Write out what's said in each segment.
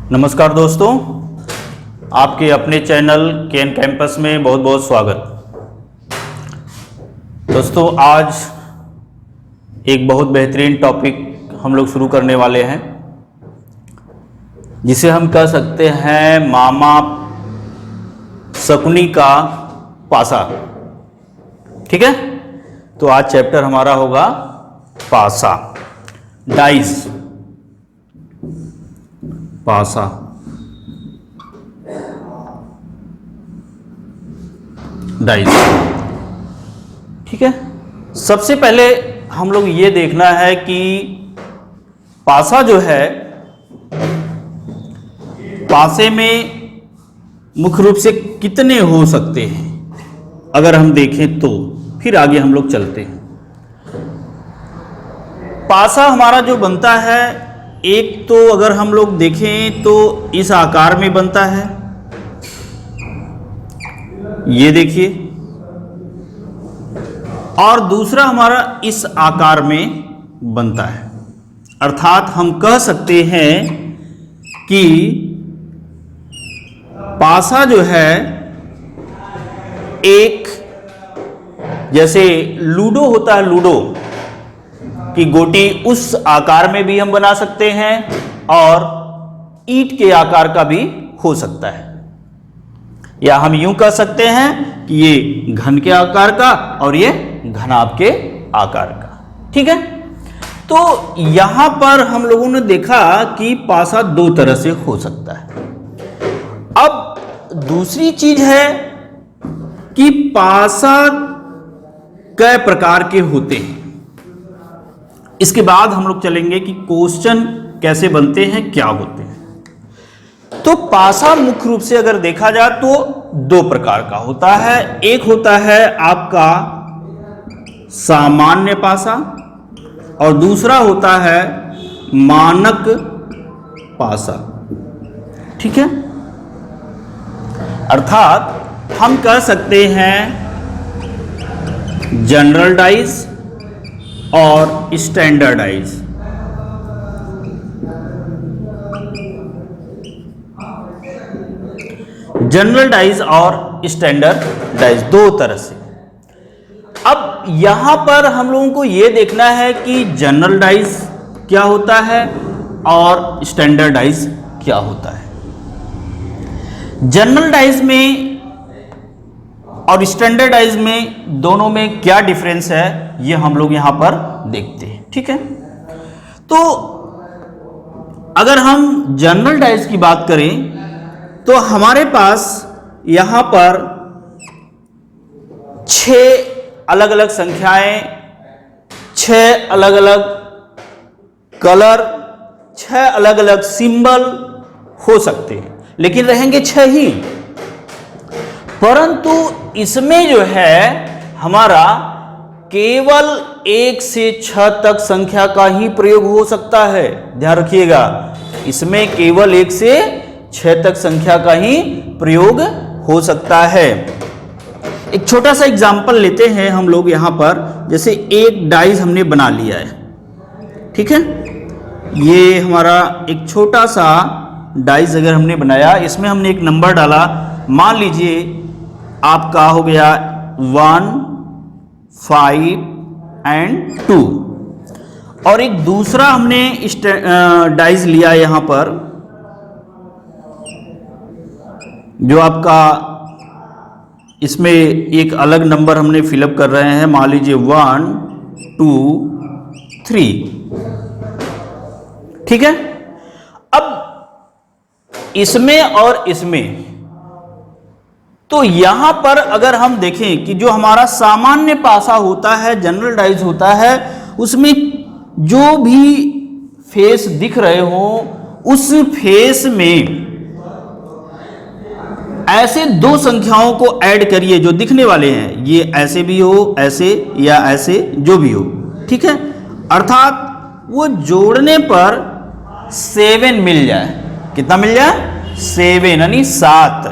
नमस्कार दोस्तों, आपके अपने चैनल केन कैंपस में बहुत बहुत स्वागत। दोस्तों, आज एक बहुत बेहतरीन टॉपिक हम लोग शुरू करने वाले हैं, जिसे हम कह सकते हैं मामा शकुनी का पासा। ठीक है, तो आज चैप्टर हमारा होगा पासा, डाइस, पासा। डाइस। ठीक है, सबसे पहले हम लोग ये देखना है कि पासा जो है, पासे में मुख्य रूप से कितने हो सकते हैं अगर हम देखें तो, फिर आगे हम लोग चलते हैं। पासा हमारा जो बनता है, एक तो अगर हम लोग देखें तो इस आकार में बनता है, ये देखिए, और दूसरा हमारा इस आकार में बनता है। अर्थात हम कह सकते हैं कि पासा जो है एक, जैसे लूडो होता है, लूडो की गोटी उस आकार में भी हम बना सकते हैं और ईंट के आकार का भी हो सकता है, या हम यूं कह सकते हैं कि ये घन के आकार का और ये घनाभ के आकार का। ठीक है, तो यहां पर हम लोगों ने देखा कि पासा दो तरह से हो सकता है। अब दूसरी चीज है कि पासा कै प्रकार के होते हैं। इसके बाद हम लोग चलेंगे कि क्वेश्चन कैसे बनते हैं, क्या होते हैं। तो पासा मुख्य रूप से अगर देखा जाए तो दो प्रकार का होता है। एक होता है आपका सामान्य पासा और दूसरा होता है मानक पासा। ठीक है, अर्थात हम कह सकते हैं जनरल डाइस और स्टैंडर्डाइज। जनरल डाइज और स्टैंडर्डाइज दो तरह से। अब यहां पर हम लोगों को यह देखना है कि जनरल डाइज क्या होता है और स्टैंडर्डाइज क्या होता है। जनरल डाइज में और स्टैंडर्डाइज में दोनों में क्या डिफरेंस है, ये हम लोग यहां पर देखते हैं। ठीक है, तो अगर हम जनरल डाइज की बात करें तो हमारे पास यहां पर 6 अलग अलग संख्याएं, 6 अलग अलग कलर, 6 अलग अलग सिंबल हो सकते हैं, लेकिन रहेंगे 6 ही। परंतु इसमें जो है हमारा केवल 1 से 6 तक संख्या का ही प्रयोग हो सकता है। ध्यान रखिएगा, इसमें केवल 1 से 6 तक संख्या का ही प्रयोग हो सकता है। एक छोटा सा एग्जाम्पल लेते हैं हम लोग यहां पर। जैसे एक डाइस हमने बना लिया है, ठीक है, ये हमारा एक छोटा सा डाइस अगर हमने बनाया, इसमें हमने एक नंबर डाला, मान लीजिए आपका हो गया 1, 5 and 2, और एक दूसरा हमने डाइस लिया यहां पर, जो आपका इसमें एक अलग नंबर हमने फिलअप कर रहे हैं, मान लीजिए 1, 2, 3। ठीक है, अब इसमें और इसमें, तो यहां पर अगर हम देखें कि जो हमारा सामान्य पासा होता है, जनरल डाइज होता है, उसमें जो भी फेस दिख रहे हो, उस फेस में ऐसे दो संख्याओं को ऐड करिए जो दिखने वाले हैं, ये ऐसे भी हो, ऐसे या ऐसे, जो भी हो। ठीक है, अर्थात वो जोड़ने पर 7 मिल जाए। कितना मिल जाए? 7, यानी 7।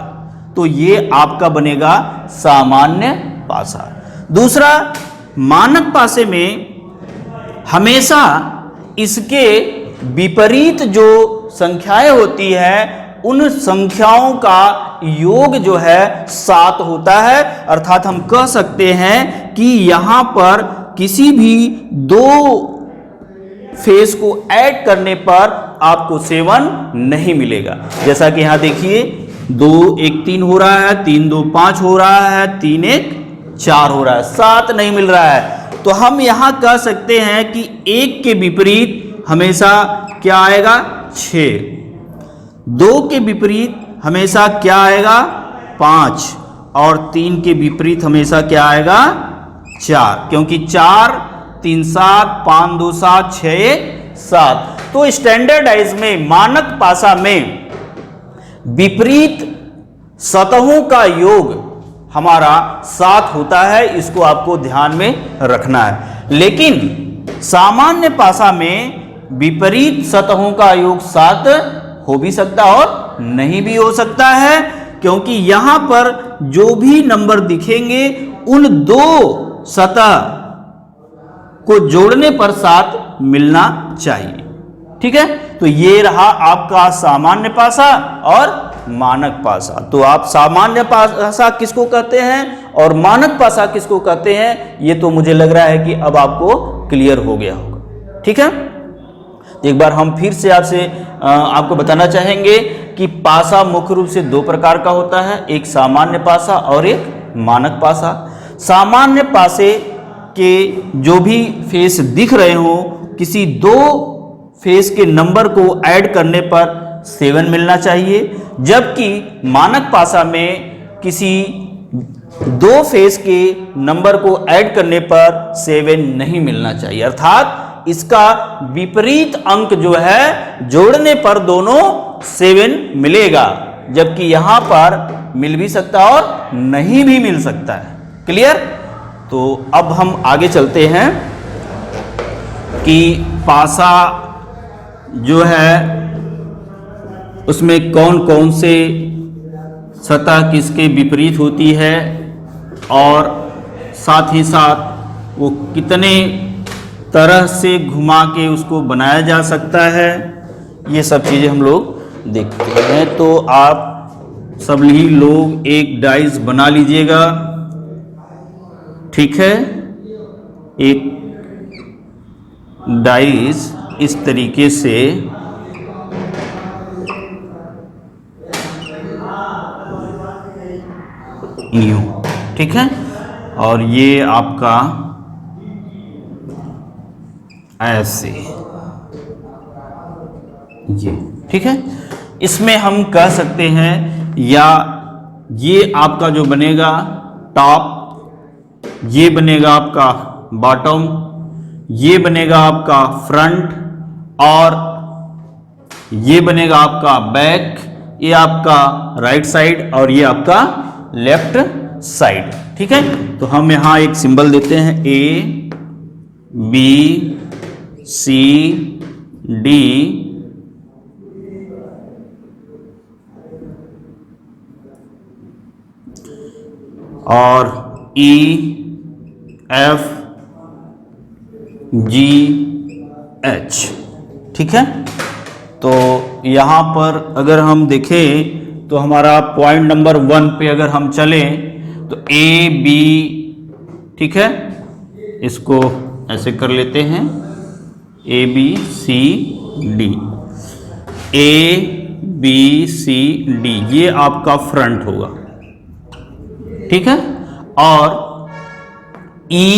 तो ये आपका बनेगा सामान्य पासा। दूसरा, मानक पासे में हमेशा इसके विपरीत जो संख्याएं होती है उन संख्याओं का योग जो है 7 होता है। अर्थात हम कह सकते हैं कि यहां पर किसी भी दो फेस को ऐड करने पर आपको 7 नहीं मिलेगा। जैसा कि यहां देखिए 2 1 3 हो रहा है, 3 2 5 हो रहा है, 3 1 4 हो रहा है, 7 नहीं मिल रहा है। तो हम यहां कह सकते हैं कि 1 के विपरीत हमेशा क्या आएगा 6, 2 के विपरीत हमेशा क्या आएगा 5 और 3 के विपरीत हमेशा क्या आएगा 4, क्योंकि 4 3 7 5 2 7 6 7। तो स्टैंडर्डाइज में मानक पासा में विपरीत सतहों का योग हमारा 7 होता है, इसको आपको ध्यान में रखना है। लेकिन सामान्य पासा में विपरीत सतहों का योग 7 हो भी सकता और नहीं भी हो सकता है, क्योंकि यहां पर जो भी नंबर दिखेंगे उन दो सतह को जोड़ने पर 7 मिलना चाहिए। ठीक है, तो ये रहा आपका सामान्य पासा और मानक पासा। तो आप सामान्य पासा किसको कहते हैं और मानक पासा किसको कहते हैं, ये तो मुझे लग रहा है कि अब आपको क्लियर हो गया होगा। ठीक है, एक बार हम फिर से आपको बताना चाहेंगे कि पासा मुख्य रूप से 2 प्रकार का होता है, एक सामान्य पासा और एक मानक पासा। सामान्य पासे के जो भी फेस दिख रहे हो, किसी 2 फेस के नंबर को ऐड करने पर 7 मिलना चाहिए, जबकि मानक पासा में किसी 2 फेस के नंबर को ऐड करने पर 7 नहीं मिलना चाहिए। अर्थात इसका विपरीत अंक जो है जोड़ने पर दोनों 7 मिलेगा, जबकि यहां पर मिल भी सकता और नहीं भी मिल सकता है। क्लियर? तो अब हम आगे चलते हैं कि पासा जो है उसमें कौन कौन से सतह किसके विपरीत होती है और साथ ही साथ वो कितने तरह से घुमा के उसको बनाया जा सकता है, ये सब चीज़ें हम लोग देखते हैं। तो आप सभी लोग एक डाइस बना लीजिएगा। ठीक है, एक डाइस इस तरीके से यूं, ठीक है, और ये आपका ऐसे ये, ठीक है। इसमें हम कह सकते हैं या ये आपका जो बनेगा टॉप, ये बनेगा आपका बॉटम, ये बनेगा आपका फ्रंट और ये बनेगा आपका बैक, ये आपका राइट साइड और ये आपका लेफ्ट साइड। ठीक है, तो हम यहां एक सिंबल देते हैं A B C D और E F G H। ठीक है, तो यहां पर अगर हम देखें तो हमारा पॉइंट नंबर 1 पे अगर हम चलें तो A B, ठीक है, इसको ऐसे कर लेते हैं A B C D, A B C D, ये आपका फ्रंट होगा। ठीक है, और E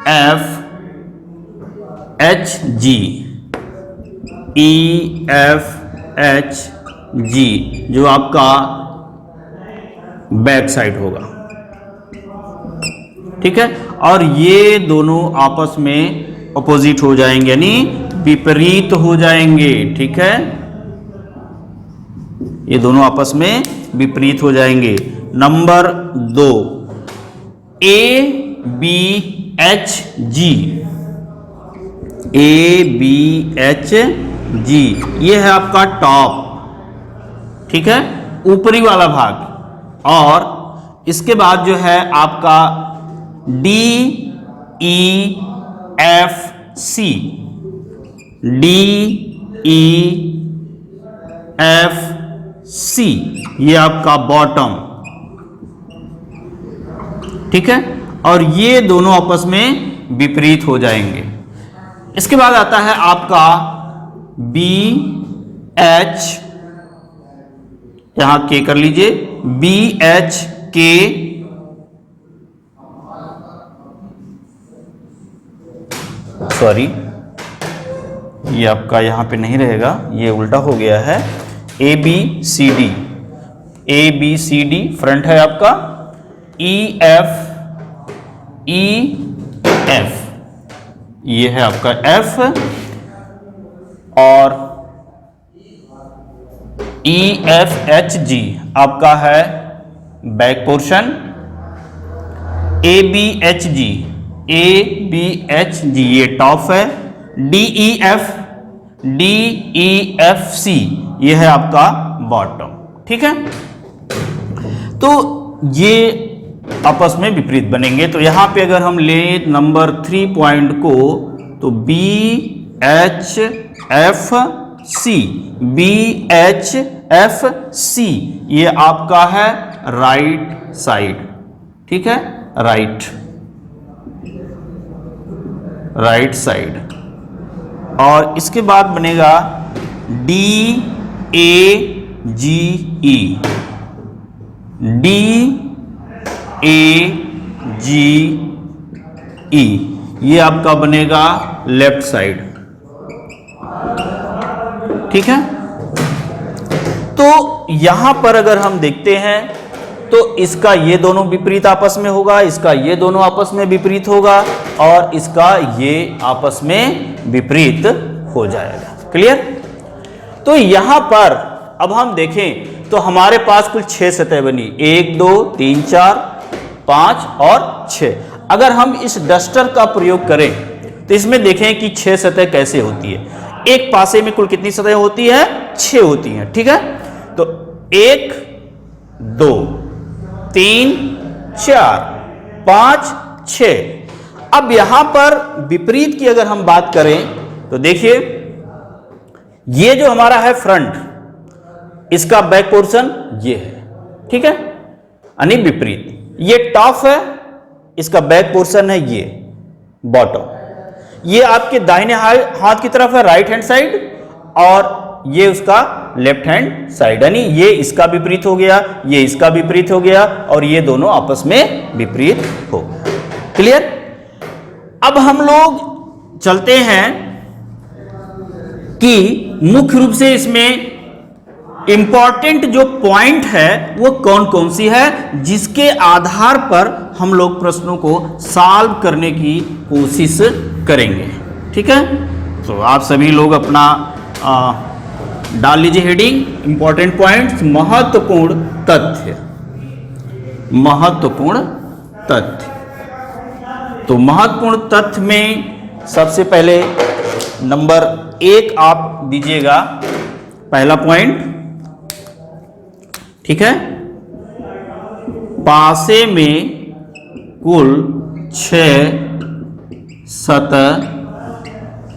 F H G, E F H G जो आपका बैक साइड होगा। ठीक है, और ये दोनों आपस में अपोजिट हो जाएंगे, यानी विपरीत हो जाएंगे। ठीक है, ये दोनों आपस में विपरीत हो जाएंगे। Number 2 A B H G, A B H G, ये है आपका टॉप। ठीक है, ऊपरी वाला भाग। और इसके बाद जो है आपका D E F C, D E FC, ये आपका बॉटम, ठीक है, और ये दोनों आपस में विपरीत हो जाएंगे। इसके बाद आता है आपका BH, यहां के कर लीजिए, BHK, सॉरी ये आपका यहां पे नहीं रहेगा, ये उल्टा हो गया है, ABCD, ABCD फ्रंट है आपका, EF, EF, ये है आपका F, और EFHG आपका है बैक पोर्शन, ABHG, ABHG ये टॉप है, DEF, DEFC ये है आपका बॉटम, ठीक है। तो ये आपस में विपरीत बनेंगे। तो यहां पे अगर हम ले नंबर 3 पॉइंट को, तो BHFC, BHFC ये आपका है राइट साइड, ठीक है, राइट साइड। और इसके बाद बनेगा DAGE, DAGE ये आपका बनेगा लेफ्ट साइड, ठीक है। तो यहां पर अगर हम देखते हैं तो इसका ये दोनों विपरीत आपस में होगा, इसका ये दोनों आपस में विपरीत होगा, और इसका ये आपस में विपरीत हो जाएगा। क्लियर? तो यहां पर अब हम देखें तो हमारे पास कुल 6 सतह बनी, 1 2 3 4 5 और 6। अगर हम इस डस्टर का प्रयोग करें तो इसमें देखें कि 6 सतह कैसे होती है। एक पासे में कुल कितनी सतह होती है? 6 होती हैं, ठीक है। तो 1 2 3 4 5 6। अब यहां पर विपरीत की अगर हम बात करें तो देखिए, ये जो हमारा है फ्रंट, इसका बैक पोर्शन ये है, ठीक है, यानी विपरीत। ये टॉप है, इसका बैक पोर्शन है ये बॉटम। ये आपके दाहिने हाथ की तरफ है, राइट हैंड साइड, और ये उसका लेफ्ट हैंड साइड, यानी ये इसका विपरीत हो गया, ये इसका विपरीत हो गया, और ये दोनों आपस में विपरीत हो गए। क्लियर? अब हम लोग चलते हैं कि मुख्य रूप से इसमें इंपॉर्टेंट जो पॉइंट है वो कौन कौन सी है, जिसके आधार पर हम लोग प्रश्नों को सॉल्व करने की कोशिश करेंगे। ठीक है, तो आप सभी लोग अपना डाल लीजिए हेडिंग इंपॉर्टेंट पॉइंट्स, महत्वपूर्ण तथ्य। महत्वपूर्ण तथ्य, तो महत्वपूर्ण तथ्य में सबसे पहले नंबर 1 आप दीजिएगा, पहला पॉइंट, ठीक है। पासे में कुल 6 सतह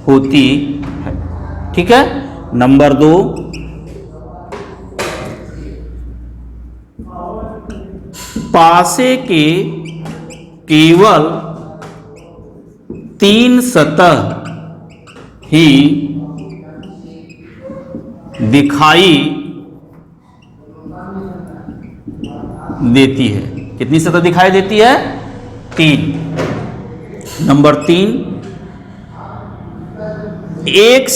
होती है, ठीक है। नंबर 2, पासे के केवल 3 सतह ही दिखाई देती है। कितनी सतह दिखाई देती है? 3। नंबर 3, 1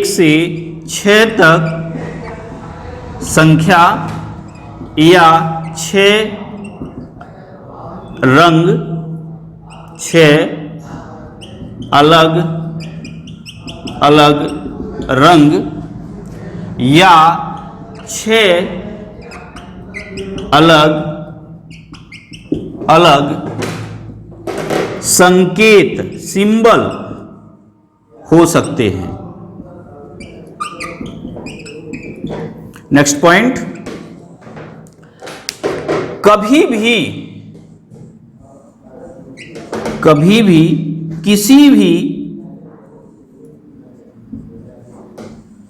से 6 तक संख्या या 6 रंग, 6 अलग अलग रंग या 6 अलग अलग संकेत, सिंबल हो सकते हैं। नेक्स्ट पॉइंट, कभी भी किसी भी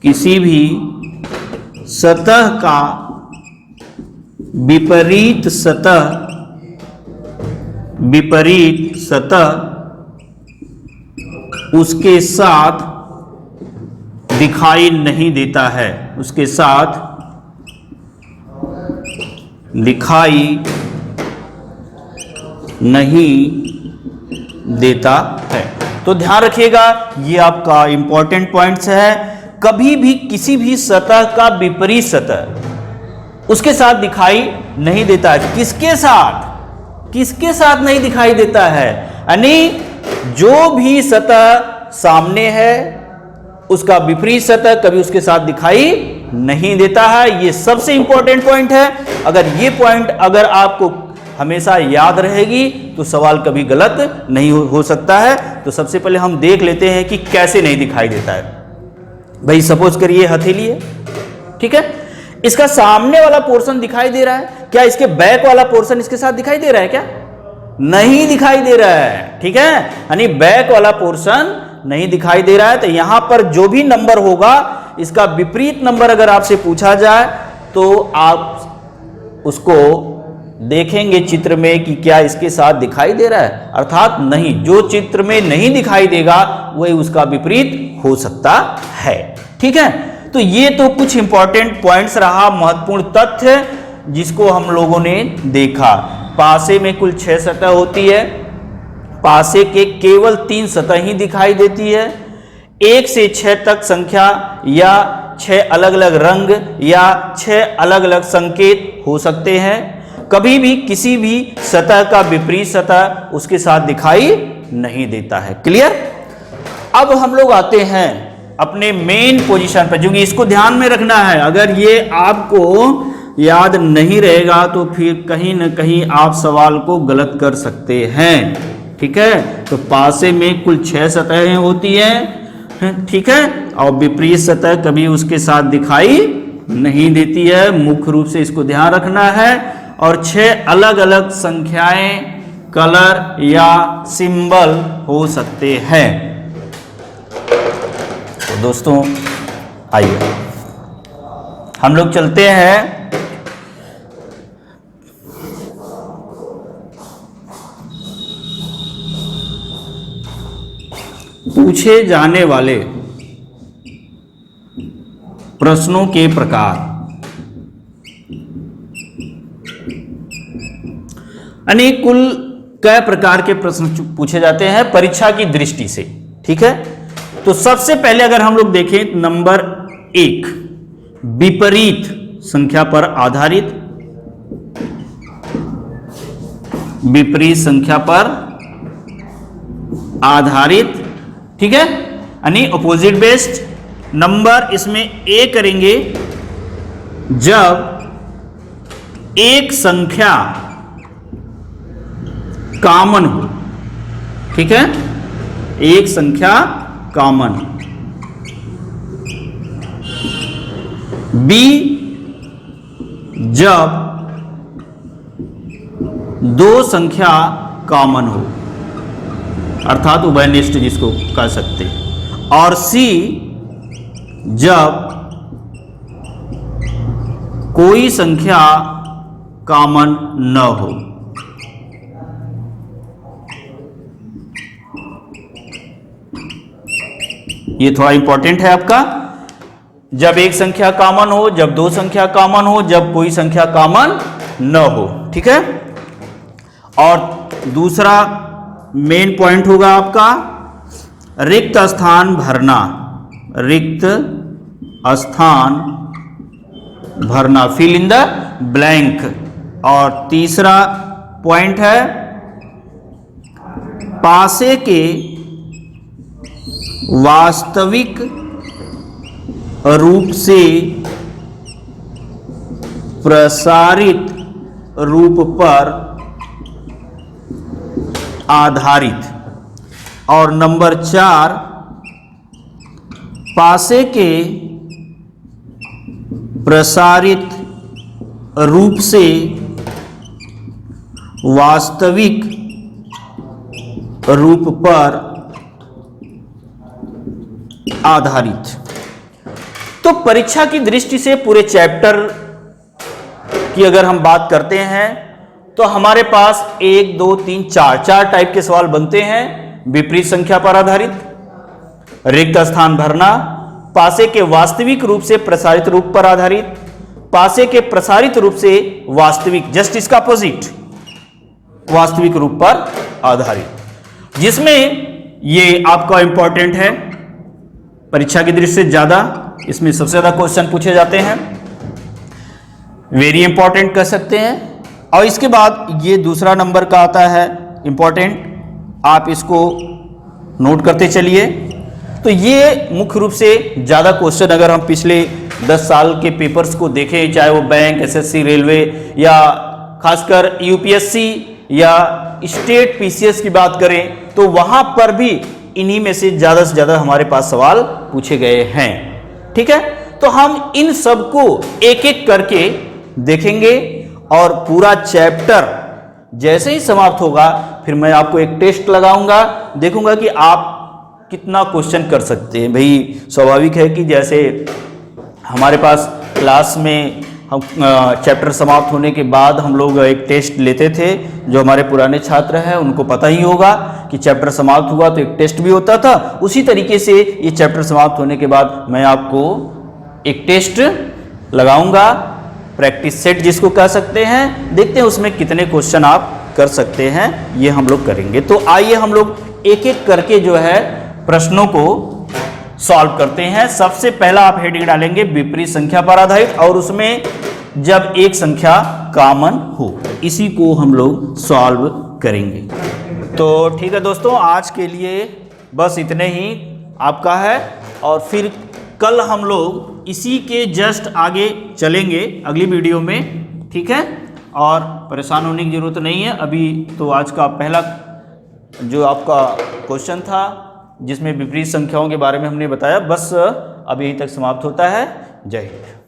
किसी भी सतह का विपरीत सतह उसके साथ दिखाई नहीं देता है, उसके साथ दिखाई नहीं देता है। तो ध्यान रखिएगा, ये आपका इंपॉर्टेंट पॉइंट्स है। कभी भी किसी भी सतह का विपरीत सतह उसके साथ दिखाई नहीं देता है। किसके साथ नहीं दिखाई देता है? यानी जो भी सतह सामने है उसका विपरीत सतह कभी उसके साथ दिखाई नहीं देता है। ये सबसे इंपॉर्टेंट पॉइंट है। अगर ये पॉइंट अगर आपको हमेशा याद रहेगी तो सवाल कभी गलत नहीं हो सकता है। तो सबसे पहले हम देख लेते हैं कि कैसे नहीं दिखाई देता है। भाई सपोज करिए हथेली है, ठीक है, इसका सामने वाला पोर्शन दिखाई दे रहा है, क्या इसके बैक वाला पोर्शन इसके साथ दिखाई दे रहा है? क्या नहीं दिखाई दे रहा है, ठीक है, यानी बैक वाला पोर्शन नहीं दिखाई दे रहा है। तो यहां पर जो भी नंबर होगा इसका विपरीत नंबर अगर आपसे पूछा जाए तो आप उसको देखेंगे चित्र में कि क्या इसके साथ दिखाई दे रहा है, अर्थात नहीं। जो चित्र में नहीं दिखाई देगा वही उसका विपरीत हो सकता है, ठीक है। तो ये तो कुछ इंपॉर्टेंट पॉइंट्स रहा, महत्वपूर्ण तथ्य जिसको हम लोगों ने देखा। पासे में कुल 6 सतह होती है, पासे के केवल 3 सतह ही दिखाई देती है। 1 से 6 तक संख्या या 6 अलग अलग रंग या 6 अलग अलग संकेत हो सकते हैं। कभी भी किसी भी सतह का विपरीत सतह उसके साथ दिखाई नहीं देता है। क्लियर? अब हम लोग आते हैं अपने मेन पोजीशन पर, क्योंकि इसको ध्यान में रखना है। अगर ये आपको याद नहीं रहेगा तो फिर कहीं ना कहीं आप सवाल को गलत कर सकते हैं, ठीक है। तो पासे में कुल 6 सतहें होती हैं, ठीक है, और विपरीत सतह कभी उसके साथ दिखाई नहीं देती है। मुख्य रूप से इसको ध्यान रखना है। और 6 अलग अलग संख्याएं, कलर या सिंबल हो सकते हैं। तो दोस्तों आइए हम लोग चलते हैं पूछे जाने वाले प्रश्नों के प्रकार। अनेक कुल कई प्रकार के प्रश्न पूछे जाते हैं परीक्षा की दृष्टि से, ठीक है। तो सबसे पहले अगर हम लोग देखें नंबर 1, विपरीत संख्या पर आधारित, विपरीत संख्या पर आधारित, ठीक है, यानी अपोजिट बेस्ड। नंबर इसमें ए करेंगे जब एक संख्या कॉमन हो, ठीक है, एक संख्या कॉमन। बी जब 2 संख्या कॉमन हो, अर्थात उभयनिष्ठ जिसको कह सकते हैं। और सी जब कोई संख्या कॉमन न हो। ये थोड़ा इंपॉर्टेंट है आपका। जब एक संख्या कॉमन हो, जब 2 संख्या कॉमन हो, जब कोई संख्या कॉमन न हो, ठीक है। और दूसरा मेन पॉइंट होगा आपका रिक्त स्थान भरना, रिक्त स्थान भरना, फिल इन द ब्लैंक। और तीसरा पॉइंट है पासे के वास्तविक रूप से प्रसारित रूप पर आधारित। और नंबर 4, पासे के प्रसारित रूप से वास्तविक रूप पर आधारित। तो परीक्षा की दृष्टि से पूरे चैप्टर की अगर हम बात करते हैं तो हमारे पास 1 2 3 4 टाइप के सवाल बनते हैं। विपरीत संख्या पर आधारित, रिक्त स्थान भरना, पासे के वास्तविक रूप से प्रसारित रूप पर आधारित, पासे के प्रसारित रूप से वास्तविक, जस्ट इसका अपोजिट, वास्तविक रूप पर आधारित, जिसमें ये आपका इंपॉर्टेंट है परीक्षा की दृष्टि से ज्यादा, इसमें सबसे ज्यादा क्वेश्चन पूछे जाते हैं, वेरी इंपॉर्टेंट कह सकते हैं। और इसके बाद ये दूसरा नंबर का आता है इंपॉर्टेंट, आप इसको नोट करते चलिए। तो ये मुख्य रूप से ज़्यादा क्वेश्चन अगर हम पिछले 10 साल के पेपर्स को देखें, चाहे वो बैंक, एसएससी, रेलवे या खासकर यूपीएससी या स्टेट पीसीएस की बात करें, तो वहाँ पर भी इन्हीं में से ज़्यादा हमारे पास सवाल पूछे गए हैं। ठीक है, तो हम इन सबको एक एक करके देखेंगे और पूरा चैप्टर जैसे ही समाप्त होगा फिर मैं आपको एक टेस्ट लगाऊंगा, देखूंगा कि आप कितना क्वेश्चन कर सकते हैं। भाई स्वाभाविक है कि जैसे हमारे पास क्लास में हम चैप्टर समाप्त होने के बाद हम लोग एक टेस्ट लेते थे, जो हमारे पुराने छात्र हैं उनको पता ही होगा कि चैप्टर समाप्त हुआ तो एक टेस्ट भी होता था। उसी तरीके से ये चैप्टर समाप्त होने के बाद मैं आपको एक टेस्ट लगाऊंगा, प्रैक्टिस सेट जिसको कह सकते हैं। देखते हैं उसमें कितने क्वेश्चन आप कर सकते हैं, ये हम लोग करेंगे। तो आइए हम लोग एक एक करके जो है प्रश्नों को सॉल्व करते हैं। सबसे पहला आप हेडिंग डालेंगे विपरीत संख्या पर आधारित, और उसमें जब एक संख्या कॉमन हो, इसी को हम लोग सॉल्व करेंगे। तो ठीक है दोस्तों, आज के लिए बस इतने ही आपका है, और फिर कल हम लोग इसी के जस्ट आगे चलेंगे अगली वीडियो में। ठीक है, और परेशान होने की ज़रूरत नहीं है। अभी तो आज का पहला जो आपका क्वेश्चन था जिसमें विपरीत संख्याओं के बारे में हमने बताया, बस अब यहीं तक समाप्त होता है। जय हिंद।